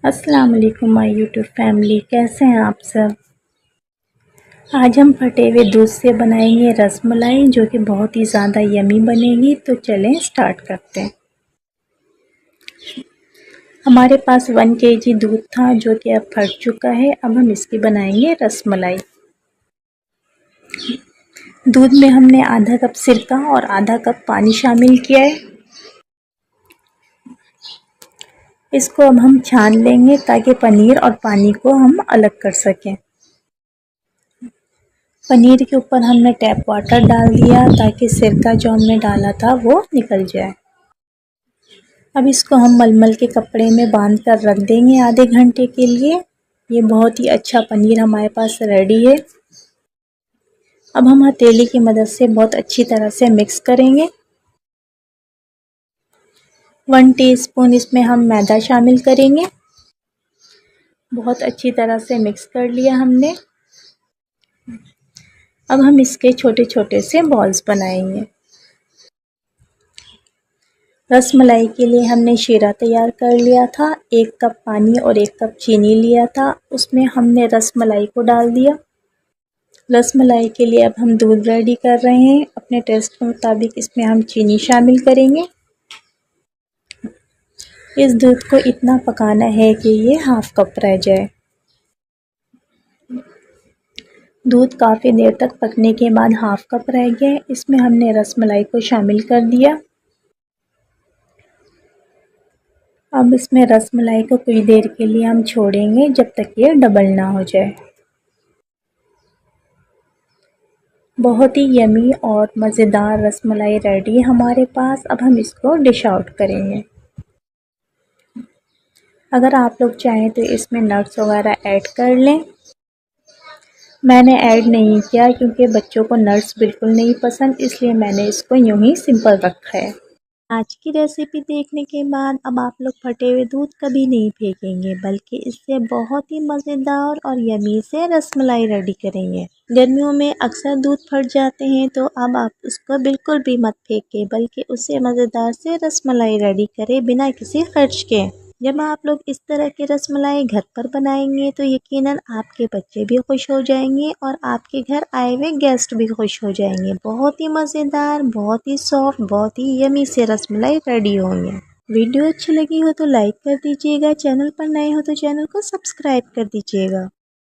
अस्सलाम वालेकुम my YouTube family, कैसे हैं आप सब। आज हम फटे हुए दूध से बनाएंगे रसमलाई, जो कि बहुत ही ज़्यादा यमी बनेगी। तो चलें स्टार्ट करते हैं। हमारे पास 1 केजी दूध था, जो कि अब फट चुका है। अब हम इसकी बनाएंगे रसमलाई। दूध में हमने आधा कप सिरका और आधा कप पानी शामिल किया है। इसको अब हम छान लेंगे ताकि पनीर और पानी को हम अलग कर सकें। पनीर के ऊपर हमने टैप वाटर डाल दिया ताकि सिरका जो हमने डाला था वो निकल जाए। अब इसको हम मलमल के कपड़े में बांध कर रख देंगे आधे घंटे के लिए। ये बहुत ही अच्छा पनीर हमारे पास रेडी है। अब हम हथेली की मदद से बहुत अच्छी तरह से मिक्स करेंगे। 1 टीस्पून इसमें हम मैदा शामिल करेंगे। बहुत अच्छी तरह से मिक्स कर लिया हमने। अब हम इसके छोटे छोटे से बॉल्स बनाएंगे। रसमलाई के लिए हमने शीरा तैयार कर लिया था। 1 कप पानी और 1 कप चीनी लिया था। उसमें हमने रसमलाई को डाल दिया। रसमलाई के लिए अब हम दूध रेडी कर रहे हैं। अपने टेस्ट के मुताबिक इसमें हम चीनी शामिल करेंगे। इस दूध को इतना पकाना है कि ये हाफ कप रह जाए। दूध काफ़ी देर तक पकने के बाद हाफ कप रह गया। इसमें हमने रसमलाई को शामिल कर दिया। अब इसमें रसमलाई को कुछ देर के लिए हम छोड़ेंगे जब तक ये डबल ना हो जाए। बहुत ही यमी और मज़ेदार रसमलाई रेडी है हमारे पास। अब हम इसको डिश आउट करेंगे। अगर आप लोग चाहें तो इसमें नट्स वगैरह ऐड कर लें। मैंने ऐड नहीं किया क्योंकि बच्चों को नट्स बिल्कुल नहीं पसंद, इसलिए मैंने इसको यूं ही सिंपल रखा है। आज की रेसिपी देखने के बाद अब आप लोग फटे हुए दूध कभी नहीं फेंकेंगे, बल्कि इससे बहुत ही मज़ेदार और यमी से रसमलाई रेडी करेंगे। गर्मियों में अक्सर दूध फट जाते हैं, तो अब आप उसको बिल्कुल भी मत फेंकें, बल्कि उससे मज़ेदार से रसमलाई रेडी करें बिना किसी खर्च के। जब आप लोग इस तरह की रसमलाई घर पर बनाएंगे तो यकीनन आपके बच्चे भी खुश हो जाएंगे और आपके घर आए हुए गेस्ट भी खुश हो जाएंगे। बहुत ही मज़ेदार, बहुत ही सॉफ्ट, बहुत ही यमी से रसमलाई रेडी होंगे। वीडियो अच्छी लगी हो तो लाइक कर दीजिएगा। चैनल पर नए हो तो चैनल को सब्सक्राइब कर दीजिएगा।